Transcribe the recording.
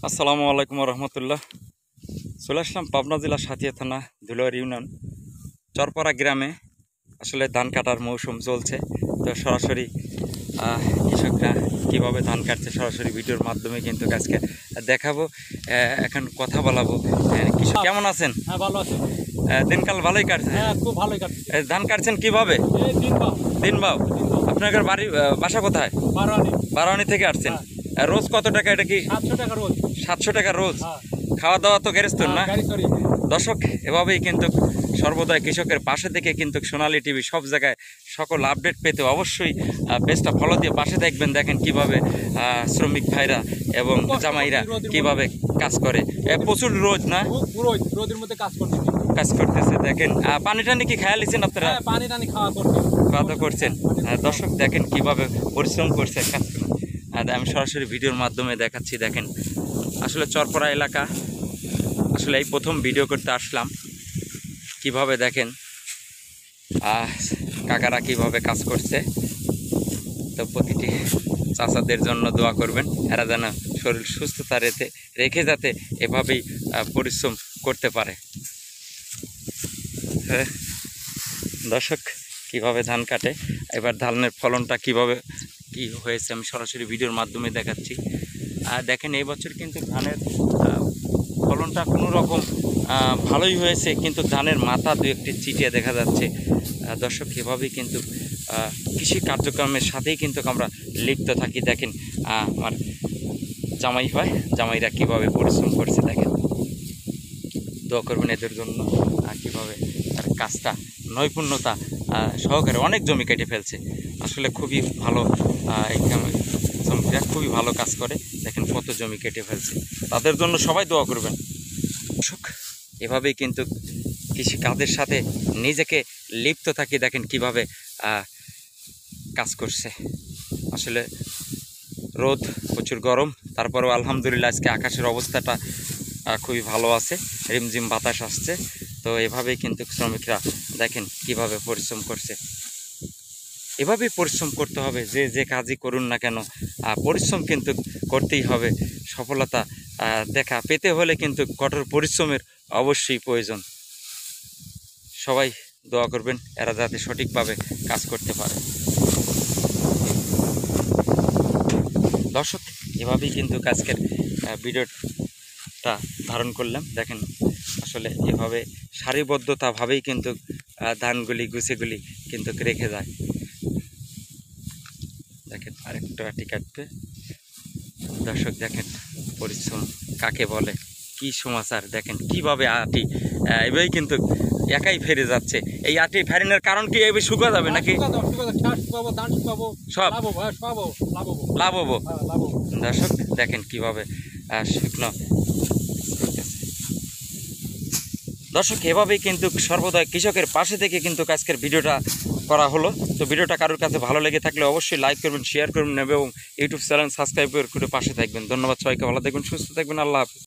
আসসালামু আলাইকুম রহমতুল্লাহ। চলে আসলাম পাবনা জেলা সাথিয়া থানা ধুলার ইউনিয়ন চরপাড়া গ্রামে। আসলে ধান কাটার মৌসুম চলছে, তো সরাসরি কৃষকরা কীভাবে ধান কাটছে সরাসরি ভিডিওর মাধ্যমে কিন্তু আজকে দেখাবো। এখন কথা বলাবো। কৃষক কেমন আছেন? হ্যাঁ, ভালো আছি। দিনকাল ভালোই কাটছে? হ্যাঁ, খুব ভালোই কাটছে। ধান কাটছেন কিভাবে? দিনবাও। আপনাদের বাড়ি বাসা কোথায়? বারানি থেকে আসছেন। রোজ কত টাকা? এটা কি 700 টাকা রোজ? 700 টাকা রোজ। হ্যাঁ। খাওয়া দাওয়া তো গ্যারেস্তর না? গাড়ি। দর্শক, এভাবেই কিন্তু সর্বদাই কৃষকের পাশে থেকে কিন্তু সোনালী টিভি সব জায়গায় সকল আপডেট পেতে অবশ্যই পেজটা ফলো দিয়ে পাশে দেখবেন। দেখেন কিভাবে শ্রমিক ভাইরা এবং জামাইরা কিভাবে কাজ করে। প্রচুর রোদ না? রোদের মধ্যে কাজ করতেছে। দেখেন পানি টানি কি খেয়াল দিচ্ছেন আপনারা? পানি টানি খাওয়া দাওয়া করছেন। দর্শক দেখেন কিভাবে পরিশ্রম করছে কাজ করে। আমি সরাসরি ভিডিওর মাধ্যমে দেখাচ্ছি। দেখেন আসলে চরপাড়া এলাকা, আসলে এই প্রথম ভিডিও করতে আসলাম। কিভাবে দেখেন কাকারা কিভাবে কাজ করছে। তো প্রতিটি চাচাদের জন্য দোয়া করবেন, এরা যেন শরীর সুস্থতা রেখে যাতে এভাবেই পরিশ্রম করতে পারে। দর্শক, কিভাবে ধান কাটে, এবার ধানের ফলনটা কিভাবে কি হয়েছে আমি সরাসরি ভিডিওর মাধ্যমে দেখাচ্ছি। দেখেন এই বছর কিন্তু ধানের ফলনটা কোনো রকম ভালোই হয়েছে, কিন্তু ধানের মাথা দু একটি চিটিয়ে দেখা যাচ্ছে। দর্শক, এভাবেই কিন্তু কৃষি কার্যক্রমের সাথেই কিন্তু আমরা লিপ্ত থাকি। দেখেন আমার জামাইরা কিভাবে পরিশ্রম করছে। দেখেন দোয়া করবেন এদের জন্য। কীভাবে তার কাজটা নৈপুণ্যতা সহকারে অনেক জমি কেটে ফেলছে। আসলে খুবই ভালো, শ্রমিকরা খুবই ভালো কাজ করে। দেখেন কত জমি কেটে ফেলছে, তাদের জন্য সবাই দোয়া করবেন। দর্শক, এভাবেই কিন্তু কৃষি কাজের সাথে নিজেকে লিপ্ত থাকি। দেখেন কিভাবে কাজ করছে। আসলে রোদ, প্রচুর গরম, তারপরেও আলহামদুলিল্লাহ আজকে আকাশের অবস্থাটা খুবই ভালো আছে, রিমঝিম বাতাস আসছে। তো এভাবেই কিন্তু শ্রমিকরা দেখেন কিভাবে পরিশ্রম করছে। এভাবেই পরিশ্রম করতে হবে, যে কাজই করুন না কেন পরিশ্রম কিন্তু করতেই হবে। সফলতা পেতে হলে কিন্তু কঠোর পরিশ্রমের অবশ্যই প্রয়োজন। সবাই দোয়া করবেন এরা যাতে সঠিকভাবে কাজ করতে পারে। দর্শক, এভাবেই কিন্তু আজকের ভিডিওটা ধারণ করলাম। দেখেন আসলে এভাবে সারিবদ্ধতাভাবেই কিন্তু ধানগুলি গুছিগুলি কিন্তু রেখে যায়। দেখেন আরেকটা আটি কাটবে। দর্শক দেখেন পরিশ্রম কাকে বলে, কি সমাচার। দেখেন কিভাবে আটি এভাবেই কিন্তু একাই ফেরে যাচ্ছে। এই আটি ফেরানোর কারণ কি? এভাবে শুকা যাবে নাকি সব লাভ হবো? দর্শক দেখেন কিভাবে শুকনো। দর্শক, এভাবেই কিন্তু সর্বদাই কৃষকের পাশে থেকে কিন্তু আজকের ভিডিওটা করা হলো। তো ভিডিওটা কারোর কাছে ভালো লেগে থাকলে অবশ্যই লাইক করবেন, শেয়ার করবেন এবং ইউটিউব চ্যানেল সাবস্ক্রাইব করে পাশে থাকবেন। ধন্যবাদ সবাইকে, ভালো থাকবেন, সুস্থ থাকবেন, আল্লাহ হাফিজ।